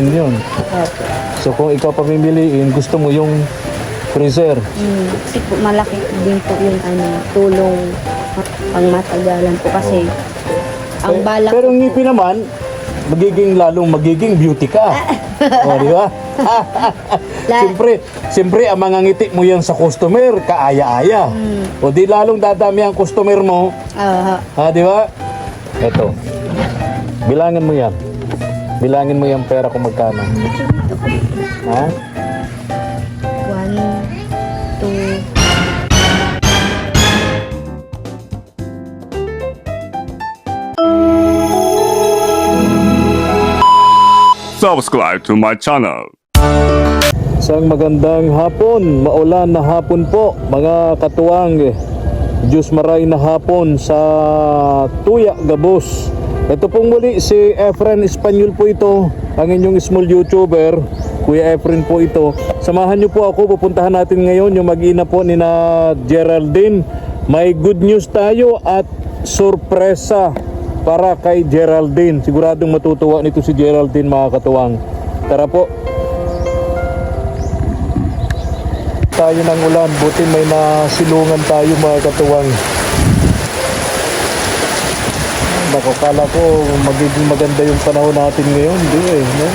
yun. Opo. So kung ikaw pamimiliin, gusto mo yung freezer. Kasi po malaki din po yung tulong pang matagalan po kasi ang balak Pero ko ang ngipin naman, magiging beauty ka. O, di ba? Siyempre, ang mga ngiti mo yan sa customer, kaaya-aya. O di lalong dadami ang customer mo. Ha, di ba? Eto. Bilangin mo yan. Bilangin mo yung pera kung magkano. Ha? 1, 2, Subscribe to my channel. Isang magandang hapon, maulan na hapon po mga katuwang. Diyos maray na hapon sa Tuya, Gabos. Ito pong muli si Efren Espanyol po ito, ang inyong small YouTuber, Kuya Efren po ito. Samahan niyo po ako, pupuntahan natin ngayon yung mag-ina po ni na Geraldine. May good news tayo at sorpresa para kay Geraldine. Siguradong matutuwa nito si Geraldine mga katuwang. Tara po. Tayo ng ulan, buti may nasilungan tayo mga katuwang. Bako, kala ko magiging maganda yung panahon natin ngayon. Hindi no?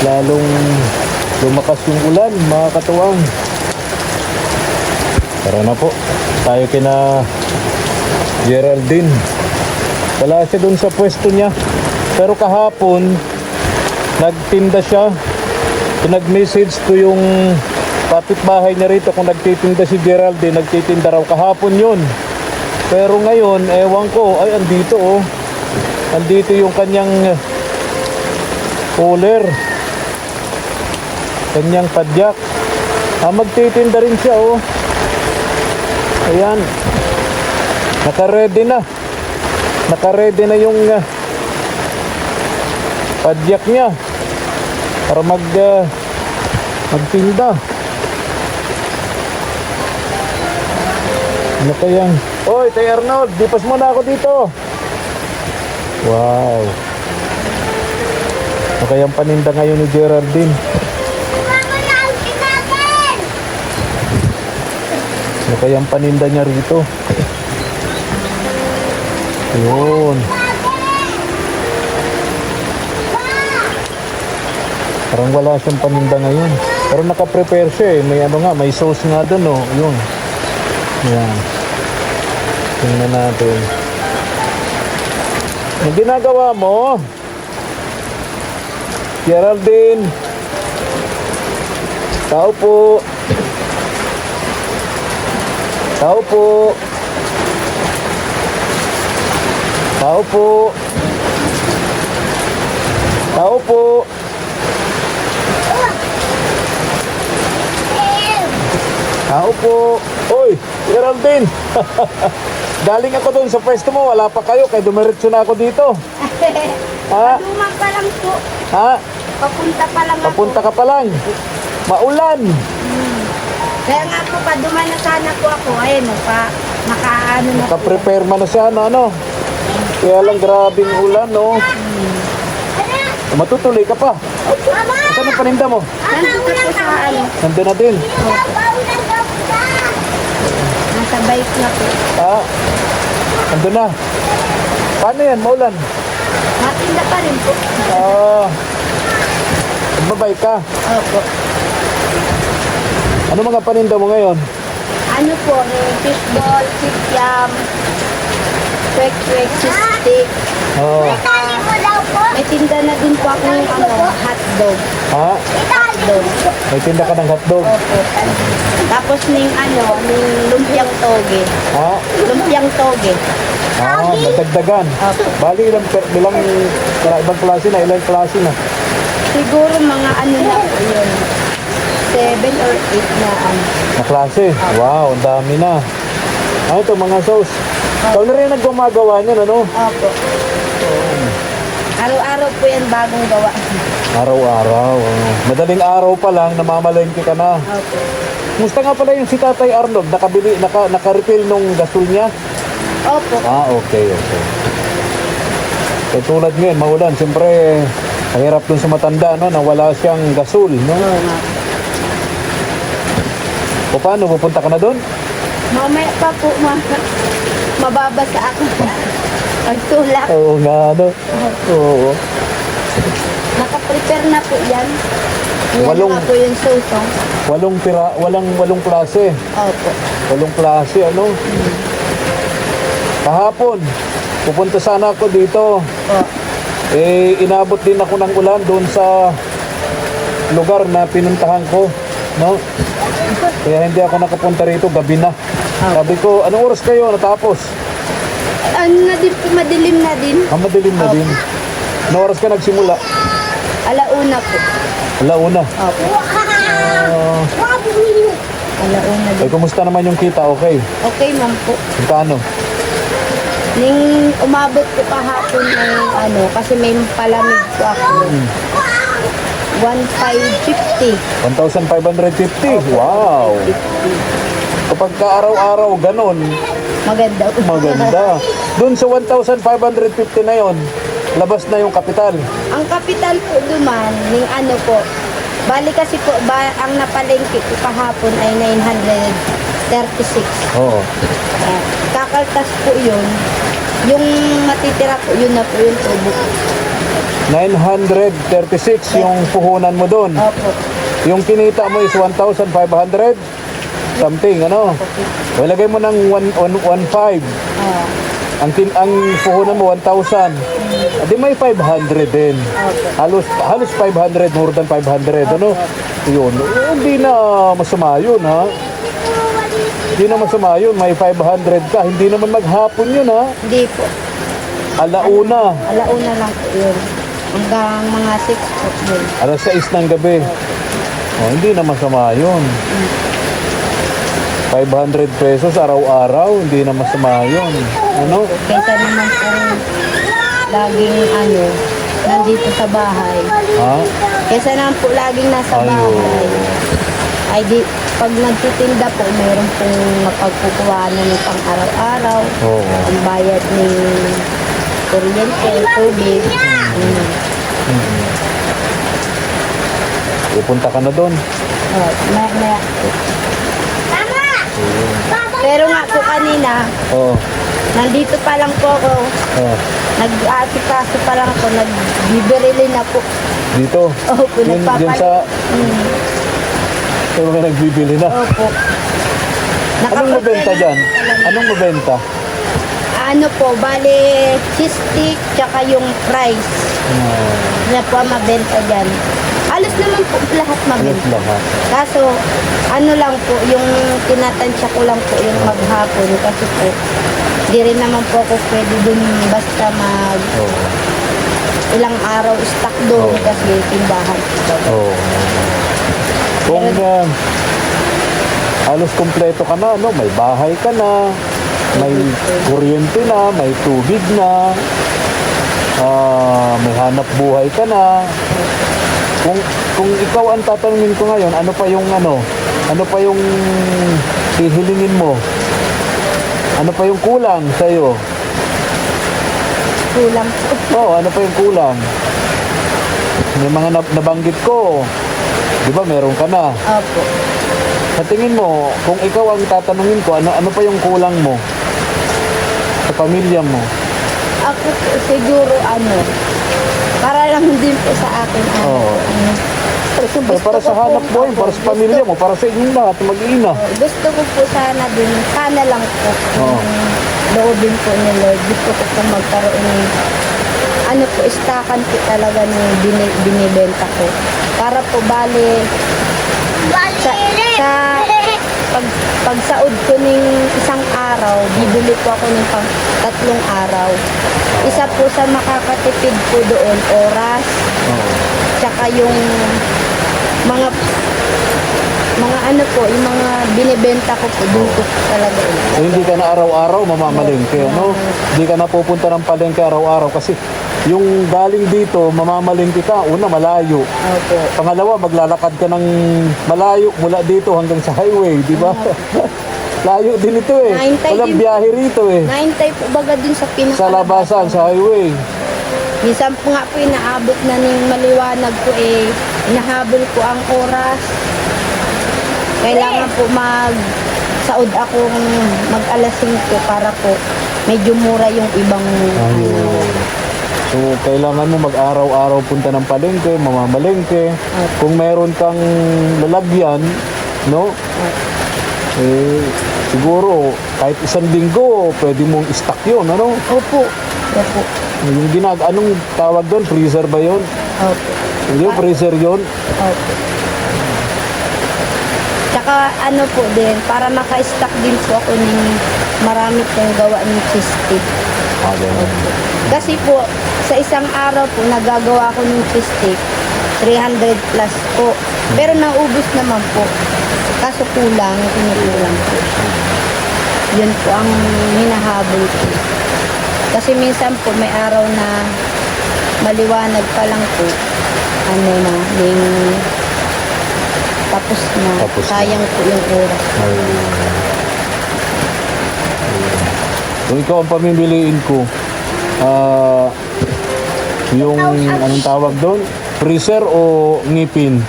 Lalong lumakas yung ulan mga katuwang. Tara na po, tayo kina Geraldine. Wala siya dun sa pwesto niya. Pero kahapon nagtinda siya. Nag-message ko yung kapitbahay niya rito kung nagtitinda si Geraldine. Nagtitinda raw kahapon yun. Pero ngayon, ewan ko, ay andito oh. Andito yung kanyang cooler. Kanyang padyak. Magtitinda rin siya oh. Ayan. Naka-ready na. Naka-ready na yung padyak niya para magtinda. Ano kayang... Oy, Tay Arnold, dipas mo na ako dito. Wow. Ano kayang paninda ngayon ni Geraldine? Ano kayang paninda niya rito? Yun. Parang wala siyang paninda ngayon. Pero naka-prepare siya eh. May ano nga, may sauce nga dun oh. Yun. Yan. Tingnan natin. Ang ginagawa mo? Geraldine. Tao po. Tao po. Tao po. Tao po. Tao po. Oy, Geraldine. Galing ako doon sa pwesto mo. Wala pa kayo. Kaya dumiretso na ako dito. Ha? Paduma pa lang po. Ha? Papunta pa lang ako. Papunta ka pa lang. Maulan. Kaya nga po, paduma na sana po ako. Ayun, makaano na po. Naka-prepare man na sana, ano? Kaya lang grabing ulan, no? Matutuloy ka pa. Saan ang paninda mo? Nandito po sa Nandun na din. nasa bike na po. Ha? Nandun na. Paano yan? Maulan? Matinda pa rin po. Magbabay ka. Opo. Ano mga paninda mo ngayon? Ano po, fishball, kikiam, kwek-kwek, stick. Oo. May tinda na din po akong hotdog. Ha? Hotdog. May tinda ka ng hotdog? Opo. Tapos ning lumpiang toge. Ha? Lumpiang toge. Madagdagan. Opo. Bali, ibang klase na, ilang klase na. Siguro mga na po yun. 7 or 8 na Na klase? Wow, ang dami na. Ito, mga sauce. Ikaw na rin nagmamagawa niyan, ano? Opo. Araw-araw po yan bagong gawa. Araw-araw. Madaling araw pa lang, namamalengke ka na. Opo. Musta nga pala yung si Tatay Arnold? Naka-refill nung gasol niya? Opo. Okay. Tulad ngayon, maulan. Siyempre, Ang hirap dun sa matanda, no, na wala siyang gasol, no? Oo nga. O paano, pupunta ka na dun? Mamaya pa po, mababasa ako. Pagtulak. Oo nga, no? Oo. Nakaprepare na po yan. Yan Walong- nga po yung susong. Walong klase. Opo. Walong klase, ano? Kahapon, pupunta sana ako dito. Po. Eh, inabot din ako ng ulan doon sa lugar na pinuntahan ko, no? Kaya hindi ako nakapunta rito, gabi na. Sabi ko, anong oras kayo natapos? Ano na din po, madilim na din. Madilim na din. Anong oras ka nagsimula? Alauna po. Alauna. Opo. Ah, Alauna din. eh, kumusta naman yung kita? Okay. Okay, ma'am po. Magkano? Ning umabot ko kahapon ng kasi may palamig po ako. 1,550. 1,550. Wow. Kapag ka araw-araw ganon, Maganda po. maganda. Doon sa 1,550 na yon, labas na yung kapital. Ang kapital po duman, ning po, bali kasi po, ang napalengke ko kahapon ay 936. Oo. Kakaltas po yun. Yung matitira po, yun na po yung tubo. 936 yung puhunan mo doon. Opo. Yung kinita mo is 1,500 something, ano? O, ilagay mo ng 1,500. Ah, Ang puhunan mo 1,000. Di may 500 din. opo. Halos 500, more than 500, ano? Yun. Hindi na masama yun, ha? Hindi na masama yun. May 500 ka. Hindi naman maghapon yun, ha? Hindi po. Alauna. Alauna lang po yun. Hanggang mga 6 po yun. Alas 6 ng gabi. Oh, hindi na masama yun. 500 pesos araw-araw, hindi na masama yun. Ano? Kaysa naman po laging nandito sa bahay. Ha? Kaysa naman po laging nasa Ayun. bahay. Ay di, pag nagtitinda po, mayroon pong mapagkukuhanan ng pang araw-araw. Oo. Ang bayad ng kuryente, tubig. Pupunta ka na doon. Oh, maya po. Pero nga po kanina, Oo. nandito pa lang po ako, Oh. nag-aasikaso pa lang ako, nagbibirili na po. Dito. Opo, Yun sa... Pero may nagbibili na. Opo. Anong mabenta dyan? Anong mabenta? Ano po, bali, cheese stick, tsaka yung fries. Na po ang mabenta dyan. Alos naman po lahat Yes mabenta. lang, ha? Kaso, ano lang po, yung tinatansya ko lang po yung maghapon. Kasi po, di rin naman po ako pwede dun basta Oo. ilang araw stock doon Oo. kasi tindahan. Oo. Kung halos kompleto ka na, no? May bahay ka na, may kuryente na, may tubig na, may hanap buhay ka na. Kung ikaw ang tatanungin ko ngayon, ano pa yung hihilingin mo? Ano pa yung kulang sa'yo? Kulang po. Oo, ano pa yung kulang? May mga nabanggit ko. Di ba, meron ka na. Opo. Sa tingin mo, kung ikaw ang tatanungin ko, ano pa yung kulang mo? Sa pamilya mo? Ako po, siguro para lang din po sa akin. Oo. Pero siyempre, Gusto para ko sa hanap po- buhay, para sa pamilya mo, para sa inyong lahat, mag-iina. Gusto ko po sana din, sana lang po, Oo. loobin po ni Lord. Gusto ko po magkaroon ng, istakan po talaga ng binibenta ko. Para po bali, pagsaod ko ng isang araw, bibili po ako ng pang 3 araw. Isa po sa makakatipid po doon, oras, Oo. tsaka yung mga yung mga binibenta ko po, doon ko talaga. Eh, hindi ka na araw-araw mamamalengke, no? Hindi ka na pupunta ng palengke araw-araw kasi yung galing dito, mamamalengke ka, una malayo. Opo. Pangalawa, maglalakad ka ng malayo mula dito hanggang sa highway, di ba? Layo din ito eh. Nahintay Walang din- biyahe rito eh. Naintay po baga dun sa pinaka Sa labasan, sa highway. Minsan po nga po inaabot na ng maliwanag po inahabol ko ang oras. Kailangan po saod akong mag-alas 5 para po medyo mura yung ibang So, kailangan mo mag-araw-araw punta ng palengke, mamamalengke. Kung meron kang lalagyan, no? Siguro, kahit isang linggo, pwede mong stock yun, ano? Opo. Opo. Yung anong tawag doon? Freezer ba yun? Opo. Hindi, freezer yun. Opo. Tsaka ano po din, para maka-stock din po ako ng marami pong gawa ng cheese stick. Ganun. Kasi po, sa isang araw po, nagagawa ko ng cheese stick, 300 plus po. Pero naubos naman po. Kaso kulang, kinukulang po. Yun po ang hinahabol ko. Kasi minsan po, may araw na maliwanag pa lang po, tapos na. Tapos na. Sayang po yung oras. Kung ikaw ang pamimiliin ko, yung anong tawag doon? Freezer o ngipin?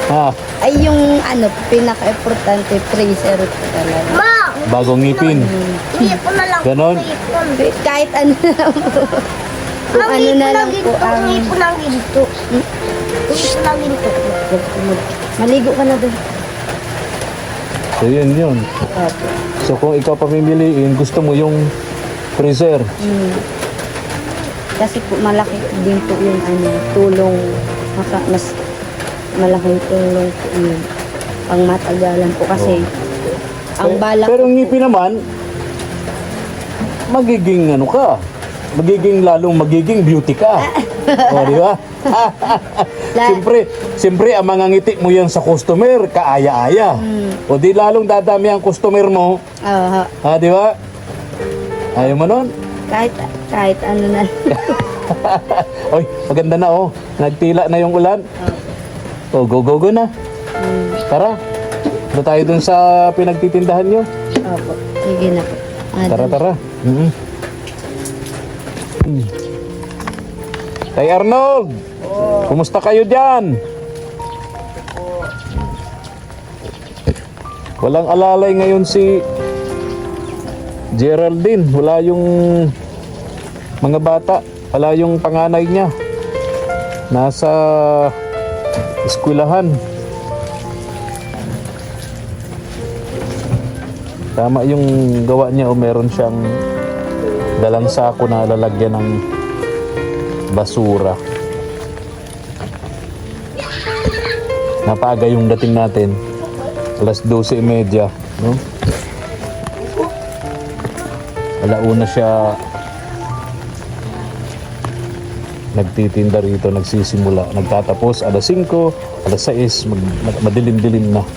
Ha? Ay, yung pinaka-importante, freezer talaga. Ma! Bagong ngipin. Hindi ko na lang Ganon? ipon. Kahit ano na po. Kung Ang ano na ipon lang po ang... Ang ipon ng ginto. Ang ipon ng ginto. Maligo ka na doon. So yun. So kung ikaw pamimiliin, gusto mo yung freezer. Kasi po malaki din po yung tulong. Mas malaking tulong po yun. Pang matagalan po kasi ang balak Pero ko ang ngipin naman, magiging magiging beauty ka. O, di ba? Siyempre, ang mga ngiti mo yan sa customer, kaaya-aya. O di lalong dadami ang customer mo. Ha, di ba? Ayaw mo nun? kahit ano na. Oy, maganda na oh. Nagtila na yung ulan. Oh, go na. Tara. Doon tayo dun sa pinagtitindahan nyo. Opo. Sige na po. Tara. Tay Arnold, kumusta kayo dyan? Walang alalay ngayon si Geraldine. Wala yung mga bata. Wala yung panganay niya. Nasa eskwelahan. Tama yung gawa niya o meron siyang dalang sako na lalagyan ng basura. Napaga yung dating natin. Alas 12:30, no? Alauna siya nagtitinda rito, nagsisimula. Nagtatapos alas 5, alas 6, madilim-dilim na.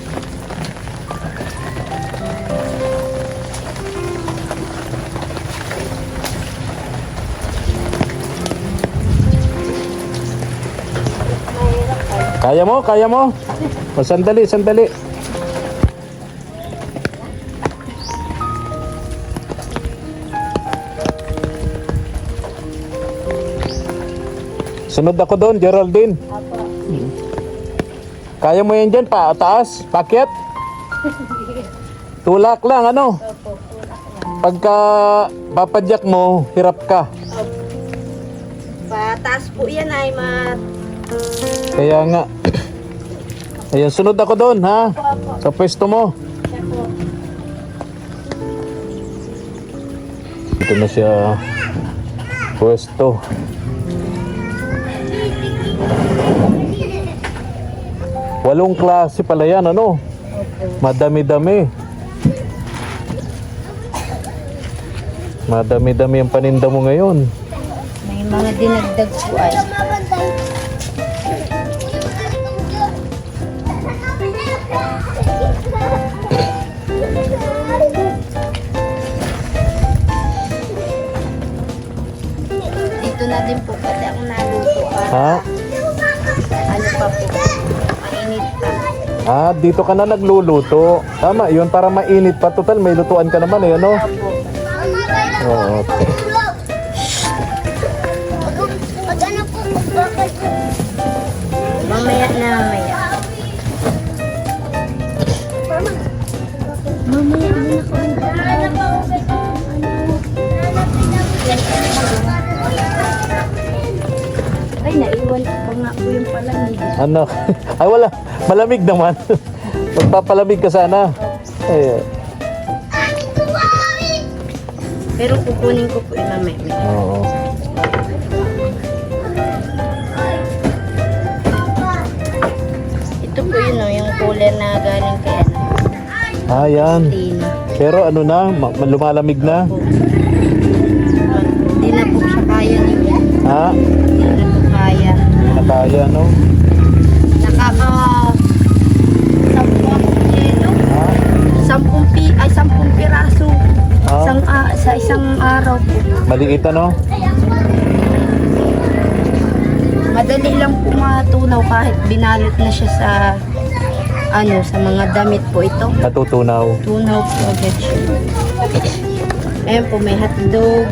Kaya mo? O, sandali. Sunod ako doon, Geraldine. Kaya mo yan dyan, taas, pakyat? Tulak lang, ano? Pagka papadyak mo, hirap ka. Pataas po yan ay Kaya nga. Ayan, sunod ako doon, ha? Sa pwesto mo. Ito na siya pwesto. Walong klase pala yan, ano? Madami-dami. Madami-dami ang paninda mo ngayon. may mga dinagdag po ay. Dito na din po pati ako naluto para Ha? ano pa po, mainit pa. Dito ka na nagluluto. Tama, yun para mainit pa. Total, may lutuan ka naman eh, ano? Opo. Oo. mamaya. Mamaya, ay, naiwan ko pa nga po yung palamig. Ano? Ay, wala. Malamig naman. Magpapalamig ka sana. Ay, Pero kukunin ko po yung mamaya. oo. Ito po yun, no, yung cooler na galing kay ano, Ah, yan. Tina. Pero ano na, lumalamig na. Hindi na po siya kaya niya. Ha? Hindi na po kaya. Hindi na kaya, no? Nakaka... 10 kilo. Ha? 10 piraso. Ah. Sa isang araw po. Maliit, ano? Madali lang po matunaw kahit binalot na siya sa sa mga damit po ito. Natutunaw. Tunaw po agad siya. Ayan po, may hotdog,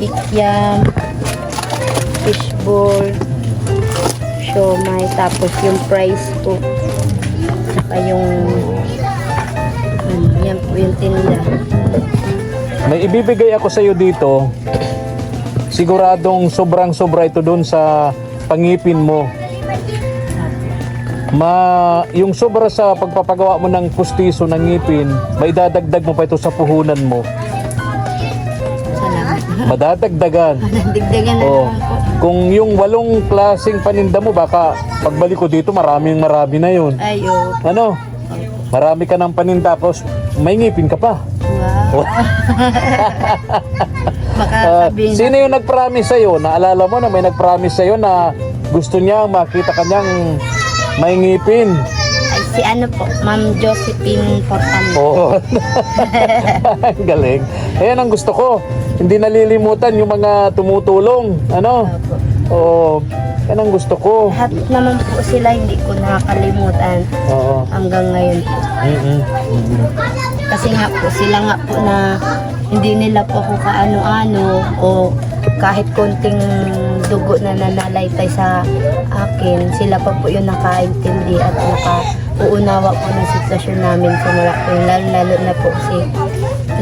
kikyam, fishball, siomay, tapos yung fries po. Saka yung yan po yung tinda. May ibibigay ako sa iyo dito. Siguradong sobrang-sobra ito doon sa pangipin mo. Yung sobra sa pagpapagawa mo ng pustiso ng ngipin, may dadagdag mo pa ito sa puhunan mo. Salamat. Madadagdagan. Digdagan na Oh. naman po. Kung yung 8 klaseng paninda mo, baka pagbalik ko dito, marami na yun. Ay, oh. Ano? Marami ka ng paninda, tapos may ngipin ka pa. Wow. Baka sabihin Sino yung nag-promise sa'yo? Naalala mo na may nag-promise sa'yo na gusto niya makita kanyang may ngipin. ay, si ano po, Ma'am Josephine Portano. Oo. Ang galing. Ayan ang gusto ko. Hindi nalilimutan yung mga tumutulong. Ano? Oo. Yan ang gusto ko. Lahat naman po sila hindi ko nakakalimutan Oo. hanggang ngayon po. Mm-mm. Mm-mm. Kasi nga po, sila nga po na hindi nila po ako kaano-ano o kahit konting dugo na nanalaitay sa akin, sila pa po yung nakaintindi at nakauunawa po ng sitwasyon namin sa mga lalo na po si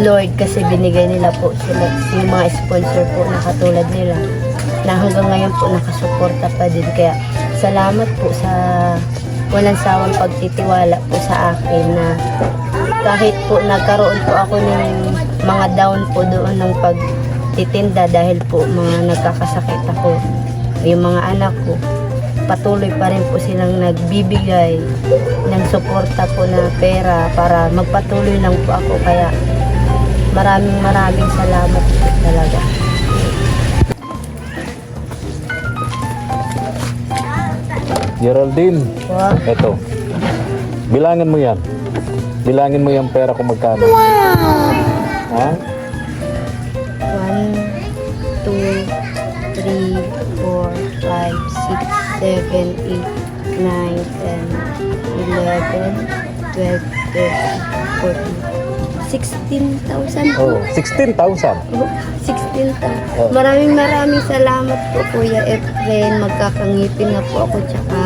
Lord kasi binigay nila po sila yung mga sponsor po na katulad nila na hanggang ngayon po nakasuporta pa din. Kaya salamat po sa walang sawang pagtitiwala po sa akin na kahit po nagkaroon po ako ng mga down po doon ng pagtitinda dahil po mga nagkakasakit ako, yung mga anak ko, patuloy pa rin po silang nagbibigay ng suporta po na pera para magpatuloy lang po ako. Kaya maraming salamat po talaga. Geraldine, Wow. eto. Bilangin mo yan. Bilangin mo yung pera kung magkano. Ha? 1, 2, 3, 4, 5, 6, 7, 8, 9, 10, 11, 12, 13, 14, 16,000 po. Oh, 16,000. 16,000. Maraming salamat po Kuya Efren. Magkakangipin na po ako. Tsaka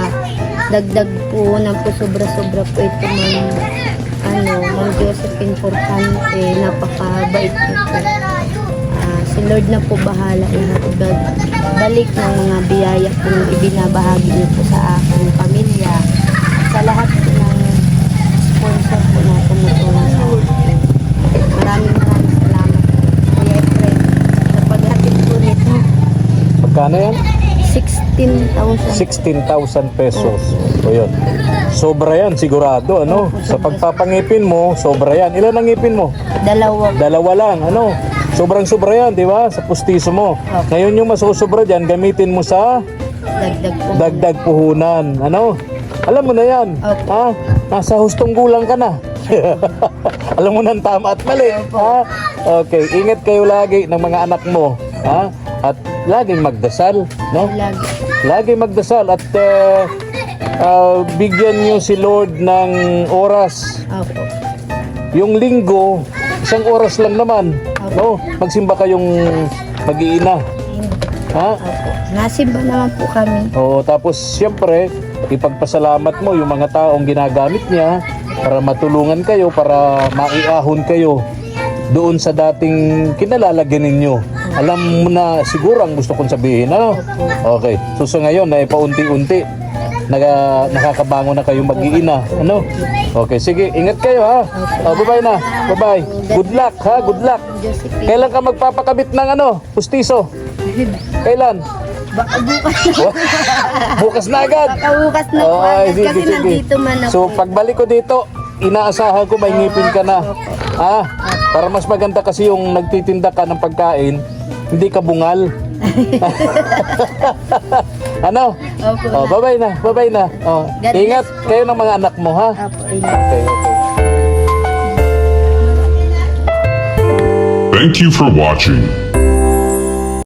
dagdag po ng po sobra-sobra po ito Ma'am Josephine Portante. Napakabait niyo po. Si Lord na po bahala ihatid balik ng mga biyaya po yung ibinabahagi niyo po sa aking pamilya. Sa lahat po ng sponsor po na tumutulong sa akin. Maraming salamat Kuya Efren sa paghatid po nito. Magkano yan? 16,000. 16,000 pesos. O yun. Sobra yan, sigurado, ano? Sa pagpapangipin mo, sobra yan. Ilan ang ngipin mo? Dalawa lang, ano? Sobrang-sobra yan, di ba? Sa pustiso mo. Ngayon yung masusobra dyan, gamitin mo sa dagdag puhunan. Ano? Alam mo na yan. Opo. Ha? Nasa hustong gulang ka na. Alam mo na ang tama at mali. Ha? Okay, ingat kayo lagi ng mga anak mo. Ha? At laging magdasal, no? Laging magdasal at bigyan niyo si Lord ng oras. Opo. Yung linggo, 1 oras lang naman, no? Magsimba kayong mag-iina. Ha? Opo. Nasimba naman po kami. Oo, tapos siyempre, ipagpasalamat mo yung mga taong ginagamit niya para matulungan kayo, para maiahon kayo doon sa dating kinalalagyan ninyo. Alam mo na siguro ang gusto kong sabihin, ano? Okay. So sa ngayon, na paunti-unti, nakakabangon na kayo mag-iina. Ano? Okay, sige, ingat kayo ha. Oh, bye-bye na. Bye-bye. Good luck ha, good luck. Josephine. Kailan ka magpapakabit ng ano? Pustiso? Kailan? Baka bukas na. Bukas na agad. Baka bukas na po Oh, ay, agad sige, kasi sige. nandito man ako. So pagbalik ko dito, inaasahan ko may ngipin ka na. Ha? Para mas maganda kasi yung nagtitinda ka ng pagkain, hindi ka bungal. Ano? Opo. Oh, bye-bye na, bye-bye na. Oh, God ingat kayo ng mga anak mo, ha? Opo, ingat. Okay, okay. Thank you for watching.